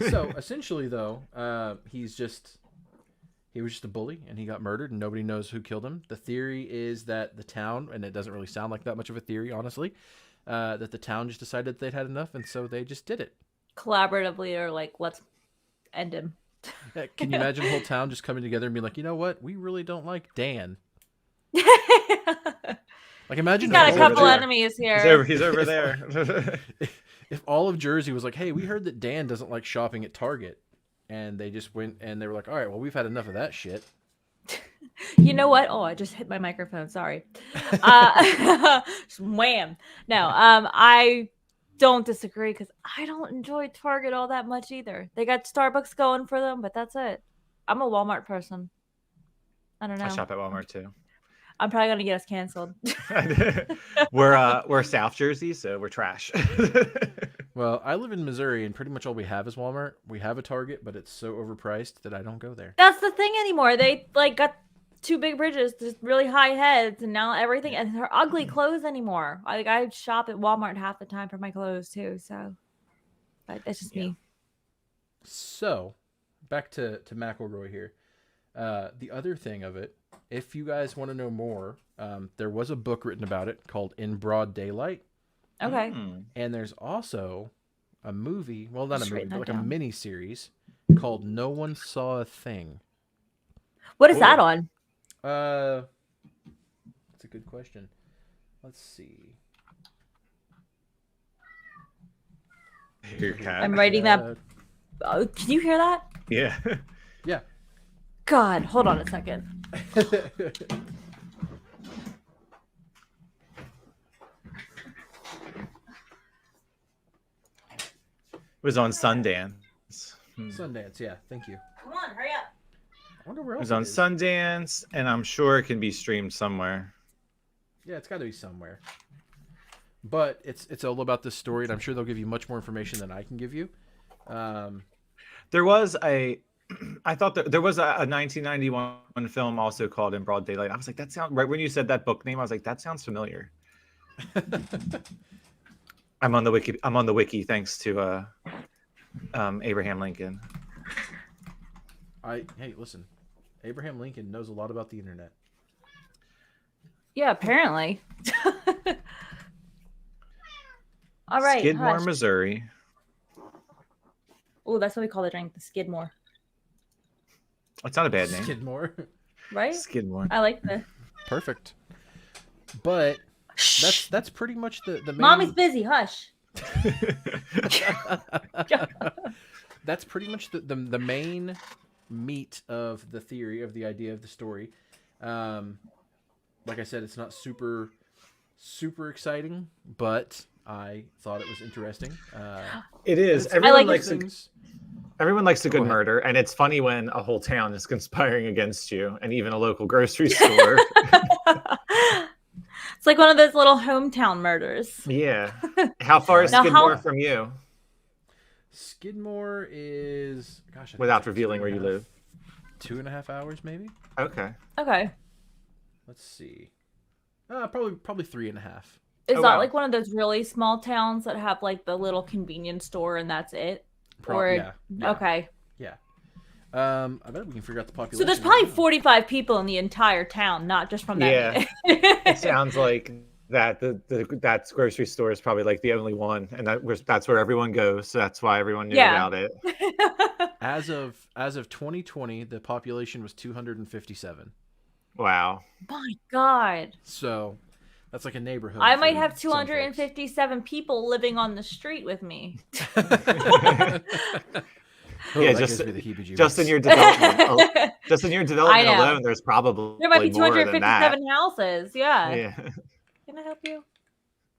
So essentially, though, he was just a bully, and he got murdered, and nobody knows who killed him. The theory is that the town, and it doesn't really sound like that much of a theory, honestly, that the town just decided they'd had enough, and so they just did it. Collaboratively, or like, let's end him. Can you imagine the whole town just coming together and being like, you know what, we really don't like Dan. Like, imagine He's got a over couple there. enemies here. He's over there. if all of Jersey was like, hey, we heard that Dan doesn't like shopping at Target, and they just went and they were like, all right, well, we've had enough of that shit. You know what? Oh, I just hit my microphone. Sorry. Wham. No, I don't disagree because I don't enjoy Target all that much either. They got Starbucks going for them, but that's it. I'm a Walmart person. I don't know. I shop at Walmart too. I'm probably gonna get us canceled. We're South Jersey, so we're trash. Well, I live in Missouri, and pretty much all we have is Walmart. We have a Target, but it's so overpriced that I don't go there. That's the thing anymore. They like got two big bridges, just really high heads, and now everything and they're ugly clothes anymore. I shop at Walmart half the time for my clothes too. So, but that's just me. So, back to McElroy here. The other thing of it, if you guys want to know more, there was a book written about it called In Broad Daylight. Okay. And there's also a movie, well, not Just a movie, writing but like that a down. mini series called No One Saw a Thing. What is that on? That's a good question. Let's see. Your cat. I'm writing that. Oh, can you hear that? Yeah. Yeah. God, hold on a second. It was on Sundance. Sundance, yeah. Thank you. Come on, hurry up. I wonder where It else was on it is. Sundance, and I'm sure it can be streamed somewhere. Yeah, it's got to be somewhere. But it's all about this story, and I'm sure they'll give you much more information than I can give you. There was I thought that there was a 1991 film also called In Broad Daylight. I was like, that sounds right when you said that book name. I was like, that sounds familiar. I'm on the wiki thanks to Abraham Lincoln. Hey, listen. Abraham Lincoln knows a lot about the internet. Yeah, apparently. All right. Skidmore, Missouri. Oh, that's what we call the drink, the Skidmore. It's not a bad name. Skidmore. Right? Skidmore. I like the. Perfect. But Shh. that's pretty much the main... Mommy's busy. Hush. That's pretty much the main meat of the theory, of the idea of the story. Like I said, it's not super exciting, but I thought it was interesting. It is. it's- Everyone like likes things. everyone likes a Go good ahead. murder, and it's funny when a whole town is conspiring against you, and even a local grocery store. It's like one of those little hometown murders. Yeah. How far is Now, Skidmore how- from you? Skidmore is, gosh, I think Without it's like revealing where you live. 2.5 hours, maybe. Okay. Okay. Let's see. Probably 3.5. Is Oh, that wow. like one of those really small towns that have like the little convenience store and that's it? Or- Yeah. Okay. I bet we can figure out the So population. there's right probably now. 45 people in the entire town, not just from that. Yeah. meeting. It sounds like that that grocery store is probably like the only one, and that's where everyone goes. So that's why everyone knew Yeah. about it. As of 2020, the population was 257. Wow. My God. So that's like a neighborhood. I might for have some folks. 257 people living on the street with me. Oh, Yeah, that just- gives me the heebie-jeebies. Just in your development, There just in your development know. alone, there's probably might be more than that. 257 houses. Yeah. Yeah. Can I help you?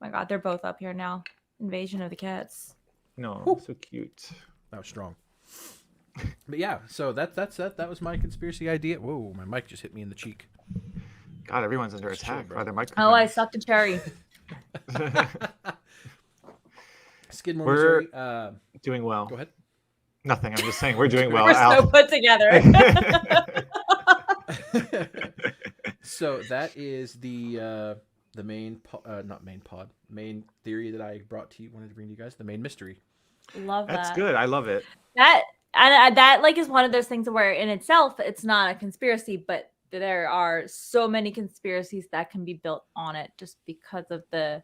My God, they're both up here now. Invasion of the Cats. No, so cute. That was strong. But yeah, so that's that. That was my conspiracy idea. Whoa, my mic just hit me in the cheek. God, everyone's under It's chill, attack bro. by their microphones. Oh, I sucked a cherry. Skidmore, We're- Missouri. Doing well. Go ahead. Nothing. I'm just saying we're doing well. We're so Al. put together. So that is the main main theory that I wanted to bring to you guys, the main mystery. Love that. That's good. I love it. That and that like is one of those things where in itself it's not a conspiracy, but there are so many conspiracies that can be built on it just because of the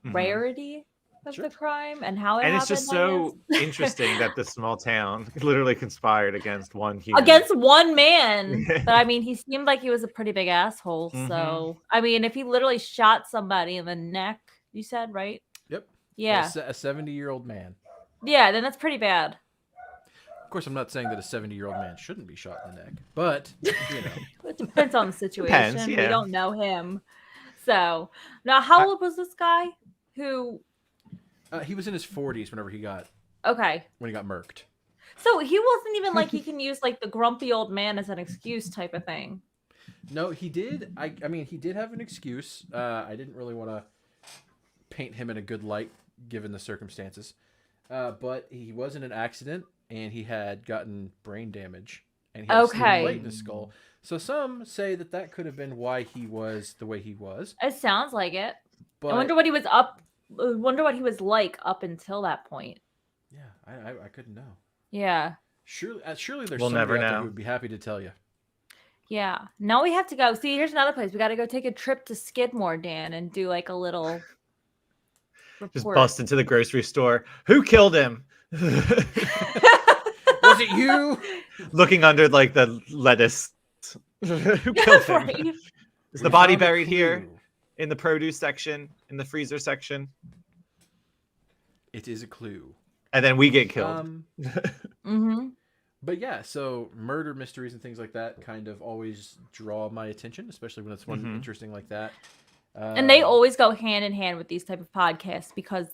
Mhm. rarity of Sure. the crime and how it And happened. it's just I so guess. interesting that this small town literally conspired against one human. Against one man. But I mean, he seemed like he was a pretty big asshole. Mhm. So I mean, if he literally shot somebody in the neck, you said, right? Yep. Yeah. A 70-year-old man. Yeah, then that's pretty bad. Of course, I'm not saying that a 70-year-old man shouldn't be shot in the neck, but you know, It depends on the situation. Depends, We yeah. don't know him. So now how old was this guy who he was in his 40s whenever he got murked. So he wasn't even like he can use like the grumpy old man as an excuse type of thing. No, he did. I mean, he did have an excuse. I didn't really want to paint him in a good light given the circumstances. But he was in an accident and he had gotten brain damage and he had Okay. a plate in his skull. So some say that that could have been why he was the way he was. It sounds like it. But I wonder what he was up. I wonder what he was like up until that point. yeah, I couldn't know. Yeah. Surely there's We'll somebody never out there know. who would be happy to tell you. Yeah. Now we have to go. See, here's another place. We got to go take a trip to Skidmore, Dan, and do like a little Just report. bust into the grocery store. Who killed him? Was it you? Looking under like the lettuce. Who killed him? Right. Is the body found a buried here clue. in the produce section, in the freezer section? It is a clue. And then we get killed. Mm-hmm. But yeah, so murder mysteries and things like that kind of always draw my attention, especially when it's one Mhm. interesting like that. And they always go hand in hand with these type of podcasts because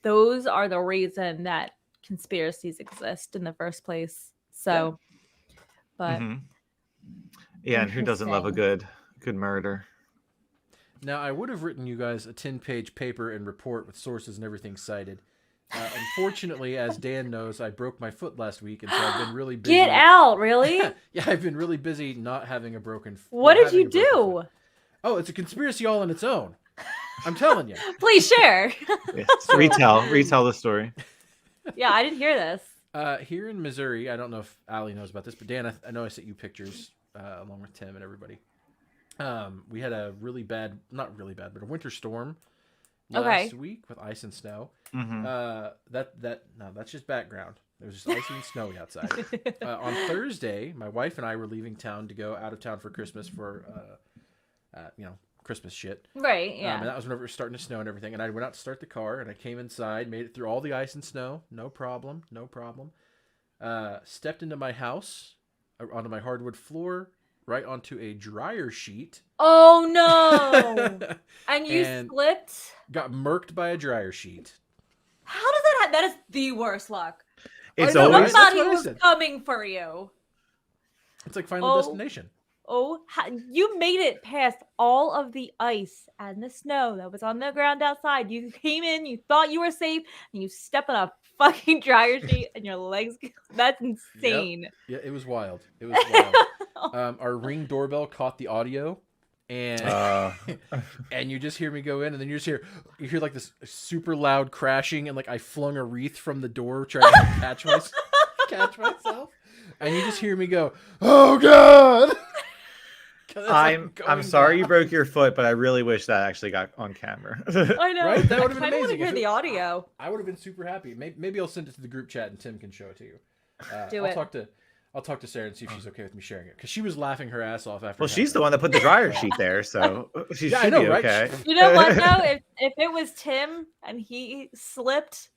those are the reason that conspiracies exist in the first place. So, but Mhm. Yeah, and who doesn't love a good murder? Now, I would have written you guys a 10-page paper and report with sources and everything cited. Unfortunately, as Dan knows, I broke my foot last week, and so I've been really busy. get out, really? Yeah, I've been really busy not having a broken foot. What did you do? Oh, it's a conspiracy all on its own. I'm telling you. Please share. Yes. Retell the story. Yeah, I didn't hear this. Here in Missouri, I don't know if Allie knows about this, but Dan, I know I sent you pictures along with Tim and everybody. We had a really bad, not really bad, but a winter storm last week with ice and snow. Mhm. No, that's just background. It was just icy and snowy outside. On Thursday, my wife and I were leaving town to go out of town for Christmas for, Christmas shit. Right, yeah. And that was whenever it was starting to snow and everything. And I went out to start the car, and I came inside, made it through all the ice and snow. No problem. Stepped into my house, onto my hardwood floor, right onto a dryer sheet. Oh, no. And you And- slipped? Got murked by a dryer sheet. How does that happen? That is the worst luck. It's I know, Someone right? always thought That's he what I was said. coming for you. It's like Final Oh. Destination. Oh, you made it past all of the ice and the snow that was on the ground outside. You came in, you thought you were safe, and you step on a fucking dryer sheet and your legs. That's insane. Yeah, it was wild. It was wild. Our Ring doorbell caught the audio, and and you just hear me go in, and then you hear like this super loud crashing, and like I flung a wreath from the door trying to catch myself, and you just hear me go, "Oh God!" 'Cause it's, like, I'm going sorry you down. broke your foot, but I really wish that actually got on camera. I know. Right? That I would've been kind of want to amazing hear if the it- audio. I would have been super happy. Maybe I'll send it to the group chat, and Tim can show it to you. Do I'll it. talk to I'll talk to Sarah and see if she's okay with me sharing it because she was laughing her ass off after. Well, she's the one that put the dryer sheet there, so she Yeah, I should know, be right? okay. You know what though? If it was Tim and he slipped,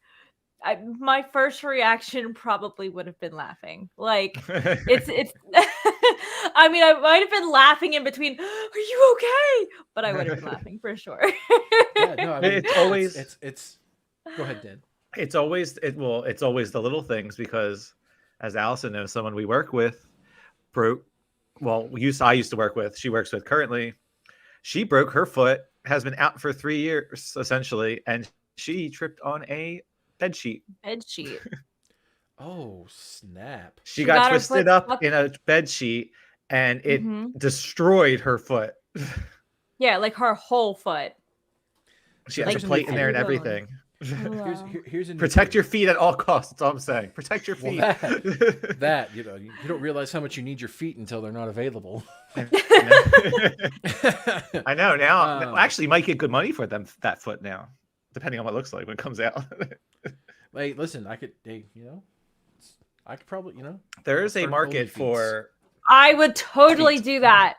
my first reaction probably would have been laughing. Like it's. I mean, I might have been laughing in between. Are you okay? But I would have been laughing for sure. Yeah, no, I mean, It's always- it's. Go ahead, Dan. It's always the little things because, as Allison knows, someone we work with broke. Well, I used to work with. She works with currently. She broke her foot. Has been out for 3 years essentially, and she tripped on a bed sheet. Bed sheet. Oh snap! She got got her twisted foot up stuck- in a bed sheet, and it Mhm. destroyed her foot. Yeah, like her whole foot. She has Like a plate in there and bone. everything. Here's a new Protect your theory. feet at all costs. That's all I'm saying. Protect your Well, feet. That you don't realize how much you need your feet until they're not available. I know now. Actually, you might get good money for that foot now, depending on what it looks like when it comes out. Hey, listen, I could probably There is a Start market OnlyFeets. for. I would totally Feet. do that.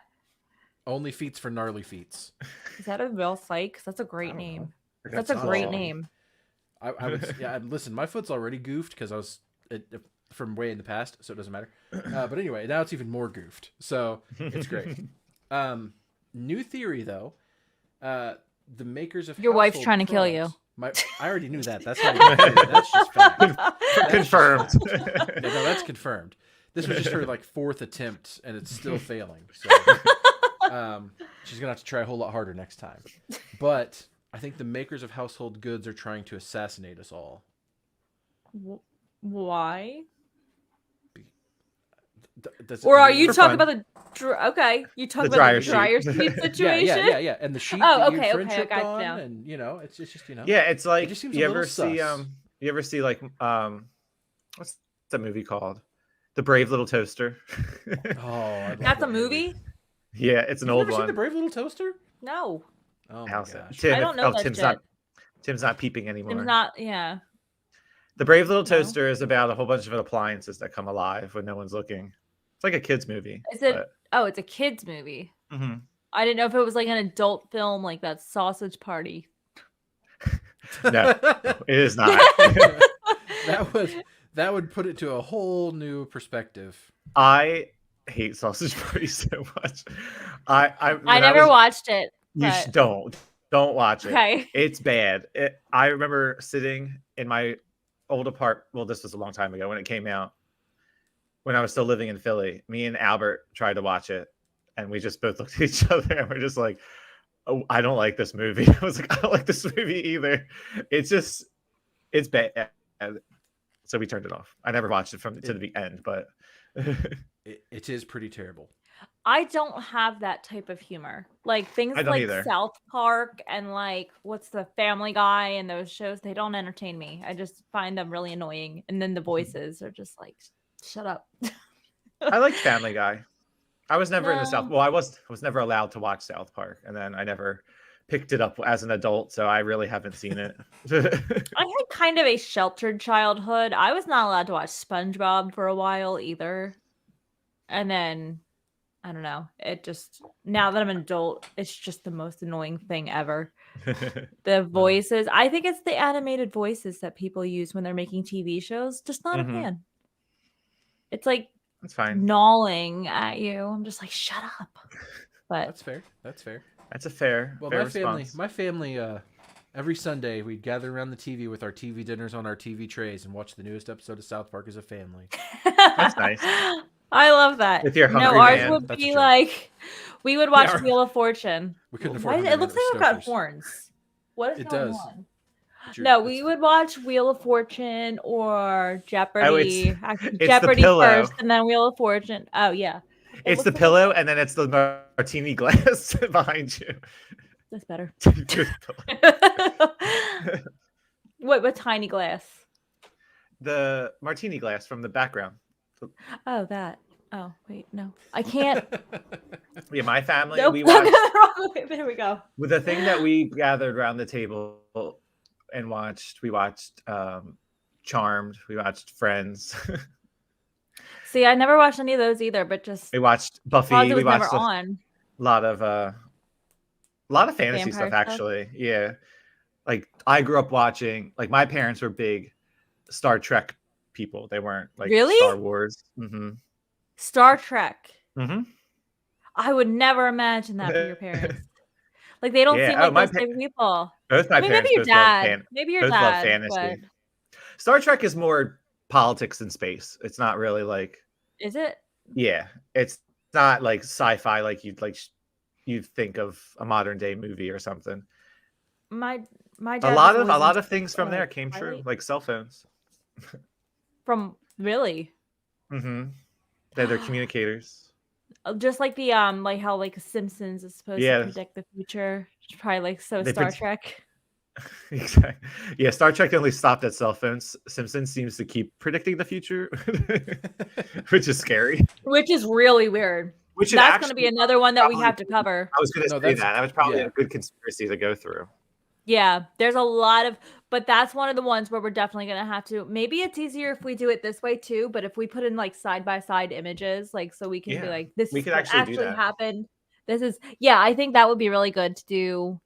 only feats for gnarly feats. Is that a real site? 'Cause that's a I great don't name. know. That's a That's great all. name. I would listen. My foot's already goofed because I was from way in the past, so it doesn't matter. But anyway, now it's even more goofed, so it's great. New theory though, the makers of Your wife's household trying to kill you. products- I already knew that. That's not even a theory. That's just fact. Confirmed. Yeah, no, that's confirmed. This was just her like 4th attempt, and it's still failing. So, she's gonna have to try a whole lot harder next time. But I think the makers of household goods are trying to assassinate us all. Why? Does it Or are mean- you For talking fun. about okay? You talk The about dryer the sheet. dryer sheet situation? Yeah. And the sheet Oh, that okay, your friend okay, I tripped got it on, now. and it's just Yeah, it's like just seems a you little ever see sus. you ever see like what's that movie called? The Brave Little Toaster. Oh, I love That's a that movie? Yeah, it's an You've old never seen one. The Brave Little Toaster? No, Oh my Allison. gosh. Tim, I don't know that Tim's shit. not peeping anymore. Tim's not. Yeah. The Brave Little No. Toaster is about a whole bunch of appliances that come alive when no one's looking. It's like a kids movie. Is it? Oh, it's a kids movie. Mhm. I didn't know if it was like an adult film, like that Sausage Party. No, it is not. that would put it to a whole new perspective. I hate Sausage Party so much. I never watched it. You but- don't watch it. Okay. It's bad. I remember sitting in my old apartment. Well, this was a long time ago when it came out. When I was still living in Philly, me and Albert tried to watch it, and we just both looked at each other and we're just like, "Oh, I don't like this movie." I was like, "I don't like this movie either." It's bad. So we turned it off. I never watched it to the end, but It is pretty terrible. I don't have that type of humor. Like things I don't like either. South Park and like what's the Family Guy and those shows, they don't entertain me. I just find them really annoying. And then the voices are just like, shut up. I like Family Guy. I was never in the South. No. Well, I was never allowed to watch South Park, and then I never picked it up as an adult, so I really haven't seen it. I had kind of a sheltered childhood. I was not allowed to watch SpongeBob for a while either. And then I don't know. It just now that I'm an adult, it's just the most annoying thing ever. The voices. I think it's the animated voices that people use when they're making TV shows. Just not Mhm. a fan. It's like That's fine. gnawing at you. I'm just like, shut up. But That's fair. That's fair. That's a fair. Well, fair my family, every Sunday we'd gather around the TV with our TV dinners on our TV trays and watch the newest episode of South Park as a family. That's nice. I love that. If you're No, hungry, ours man, would that's be a joke. like we would watch our- Wheel of Fortune. We couldn't Why- afford. it looks like I've got Stouffer's. horns. What is It going does. on? It's your- No, it's- we would watch Wheel of Fortune or Jeopardy. Oh, it's Actually, the Jeopardy pillow. first, and then Wheel of Fortune. Oh yeah, It It's looks the like- pillow, and then it's the martini glass behind you. That's better. the what tiny glass? martini glass from the background. Oh, that. Oh, wait, no, I can't. Yeah, my family, Nope, we I'm watched going the wrong way. There we go. with the thing that we gathered around the table and watched. We watched Charmed. We watched Friends. See, I never watched any of those either, but just We watched Buffy. because it We was never watched on. lot of fantasy Vampire stuff stuff? actually. Yeah. Like I grew up watching, like my parents were big Star Trek people. They weren't like Really? Star Wars. Mm-hmm. Star Trek. Mm-hmm. I would never imagine that for your parents. Like they don't Yeah. seem Oh, like my those type of people. Both my I mean, maybe parents your both love dad. Maybe your both love dad. fantasy. But Star Trek is more politics and space. It's not really like, is it? yeah, it's not like sci-fi like you'd think of a modern day movie or something. My dad. A was lot always of things from into, there came true, Twilight. like cell phones. From really. Mm-hmm. They're communicators. Just like the like how like Simpsons is supposed Yeah. to predict the future. It's probably like so They Star pred- Trek. Exactly. Yeah, Star Trek only stopped at cell phones. Simpsons seems to keep predicting the future, which is scary. Which is really weird. Which should That's going to be actually another one that we probably have to cover. I was going to No, say that's- that. That was probably yeah. a good conspiracy to go through. Yeah, there's a lot of, but that's one of the ones where we're definitely going to have to. Maybe it's easier if we do it this way too, but if we put in like side by side images, like so we can be Yeah, like, this we is could what actually do that. happened. This is, yeah, I think that would be really good to do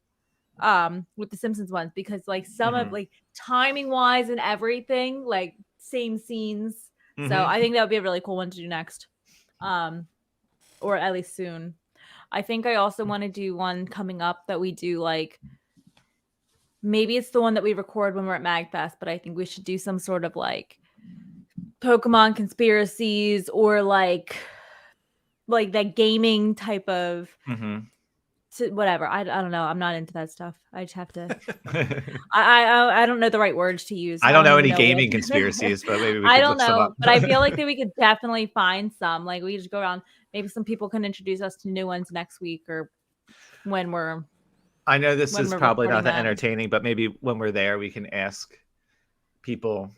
with the Simpsons ones because like some of Mhm. like timing wise and everything, like same scenes. So Mhm. I think that would be a really cool one to do next. Or at least soon. I think I also want to do one coming up that we do like maybe it's the one that we record when we're at MagFest, but I think we should do some sort of like Pokemon conspiracies or like that gaming type of Mhm. whatever. I don't know. I'm not into that stuff. I just have to. I don't know the right words to use. I don't know even any gaming what- conspiracies, but maybe we could I don't look some know, up. but I feel like that we could definitely find some. Like we just go around. Maybe some people can introduce us to new ones next week or when we're. I know this when is we're probably not recording that them. entertaining, but maybe when we're there, we can ask people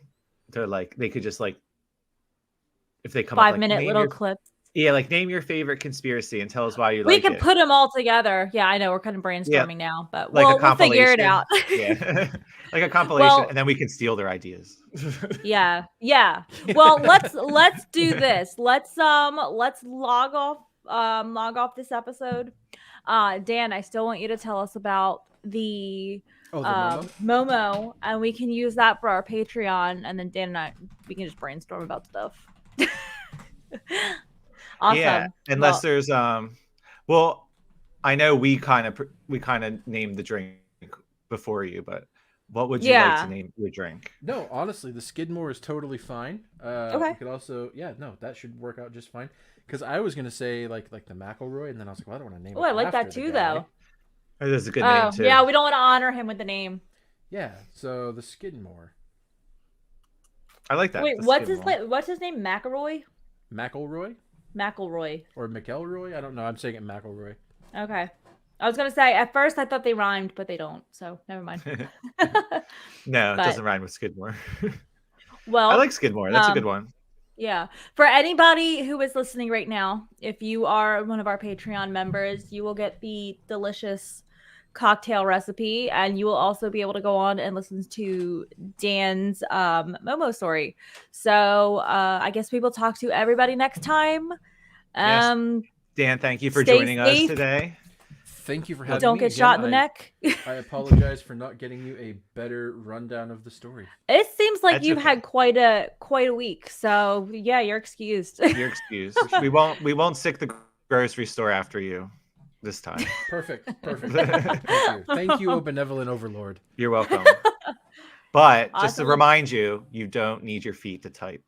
to like, they could just like, if they come up, like, 5-minute name little your- clips. Yeah, like name your favorite conspiracy and tell us why you We like can it. put them all together. Yeah, I know we're kind of brainstorming now, but Like a we'll figure it compilation. out. Yeah, like a compilation, Well- and then we can steal their ideas. yeah. Well, let's do this. Let's log off this episode. Dan, I still want you to tell us about the Oh, the Momo? Momo, and we can use that for our Patreon, and then Dan and I we can just brainstorm about stuff. Awesome. Yeah, unless Well, there's well, I know we kind of named the drink before you, but what would you like Yeah. to name your drink? No, honestly, the Skidmore is totally fine. Okay. We could also, that should work out just fine. Because I was gonna say like the McElroy, and then I was like, well, I don't want to name it. oh, I like that after the too, guy. though. That is a good Oh, name too. yeah, we don't want to honor him with the name. Yeah. So the Skidmore, I like that. Wait, the what's his Skidmore. what's his name? McElroy? McElroy McElroy. or McElroy? I don't know. I'm saying it McElroy. Okay. I was gonna say at first I thought they rhymed, but they don't. So never mind. No, it But- doesn't rhyme with Skidmore. Well, I like Skidmore. That's a um, good one. yeah. For anybody who is listening right now, if you are one of our Patreon members, you will get the delicious cocktail recipe, and you will also be able to go on and listen to Dan's Momo story. So I guess we will talk to everybody next time. Yes. Dan, thank you for Stay joining safe. us today. Thank you for having Don't me get again. shot in the neck. I apologize for not getting you a better rundown of the story. It seems like That's you've okay. had quite a week. So yeah, you're excused. You're excused. we won't sick the grocery store after you this time. Perfect. Thank you, O benevolent overlord. You're welcome. But just to Awesome. remind you, you don't need your feet to type.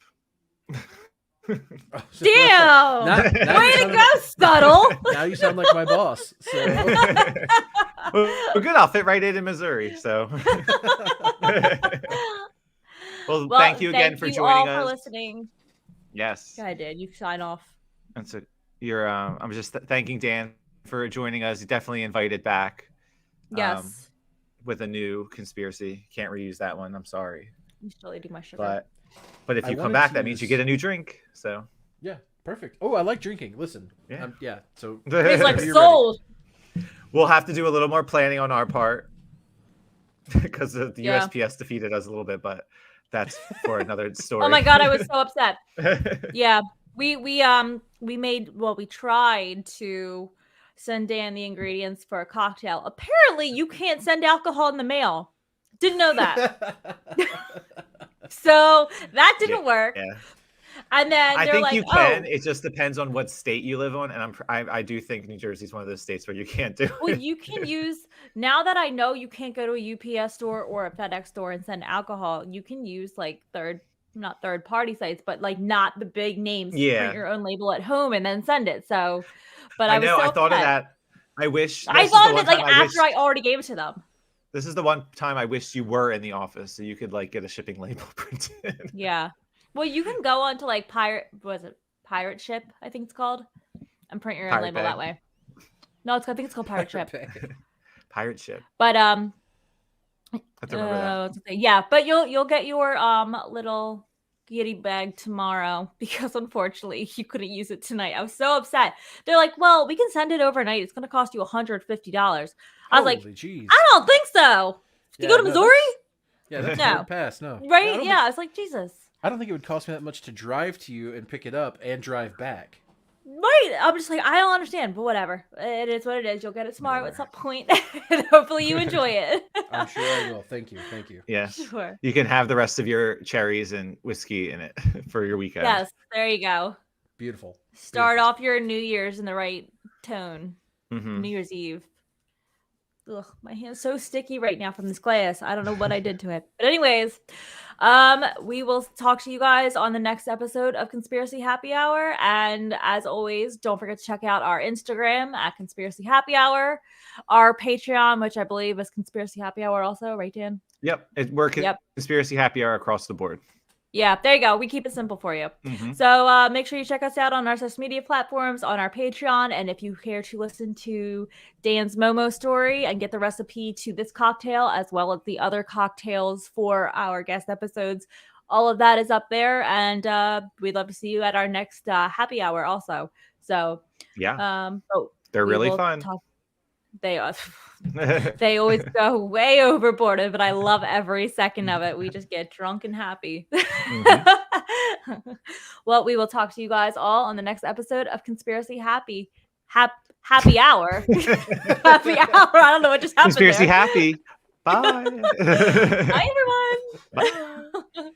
Oh, Damn! Now Way you to sound- go, Scuttle! Now you sound like my boss. So Well, good. I'll fit right in Missouri. So, well, thank you again for joining all us. for listening. Yes, Yeah, I did. You sign off. and so you're. I'm just thanking Dan for joining us. He definitely invited back. Yes. With a new conspiracy. Can't reuse that one. I'm sorry, I'm still eating my sugar. but if I you come wanted back, to that means you use- get a new drink. So yeah, perfect. Oh, I like drinking. Listen. Yeah. So He's like Whenever you're sold. we'll have to do a little more planning on our part because the Yeah. USPS defeated us a little bit, but that's for another story. Oh my god, I was so upset. Yeah, we tried to send Dan the ingredients for a cocktail. Apparently, you can't send alcohol in the mail. Didn't know that. So that didn't work. Yeah. And then I they're think like, you can. "Oh, It just depends on what state you live on, and I do think New Jersey's one of those states where you can't do well, it. you can use now that I know you can't go to a UPS store or a FedEx store and send alcohol. You can use like not third party sites, but like not the big names. Yeah. Print your own label at home and then send it. So, but I I was know. so I thought of upset. that. I wish. I this is thought the of one it like time I after wish- I already gave it to them. This is the one time I wish you were in the office so you could like get a shipping label printed. Yeah. Well, you can go on to like Pirate Ship, I think it's called, and print your own Pirate label Bay. that way. No, I think it's called Pirate Ship. Pirate ship. But I have to remember that. what's the thing? Yeah, but you'll get your little giddy bag tomorrow because unfortunately you couldn't use it tonight. I was so upset. They're like, "Well, we can send it overnight. It's going to cost you $150." I was like, Holy jeez. "I don't think so." You go to no, Missouri, Yeah, that's No. a hard pass. No. right? Yeah, Yeah, it's like Jesus. I don't think it would cost me that much to drive to you and pick it up and drive back. Right. I'm just like, I don't understand, but whatever. It is what it is. You'll get it tomorrow at some point, and hopefully you enjoy it. I'm sure I will. Thank you. Thank you. Yeah. Sure. You can have the rest of your cherries and whiskey in it for your weekend. Yes, there you go. Beautiful. Start Beautiful. off your New Year's in the right tone. Mhm. New Year's Eve. Ugh, my hand's so sticky right now from this glass. I don't know what I did to it. But anyways, we will talk to you guys on the next episode of Conspiracy Happy Hour. And as always, don't forget to check out our Instagram at Conspiracy Happy Hour, our Patreon, which I believe is Conspiracy Happy Hour also, right, Dan? Yep. We're Yep. conspiracy happy hour across the board. Yeah, there you go. We keep it simple for you. Mhm. So make sure you check us out on our social media platforms, on our Patreon, and if you care to listen to Dan's Momo story and get the recipe to this cocktail, as well as the other cocktails for our guest episodes, all of that is up there, and we'd love to see you at our next happy hour also. So Yeah. but They're we really will fun. they are. They always go way overboard, but I love every second of it. We just get drunk and happy. Well, we will talk to you guys all on the next episode of Conspiracy Happy Hour. Happy Hour. I don't know what just happened. Conspiracy there. happy. Bye. Bye, everyone. Bye.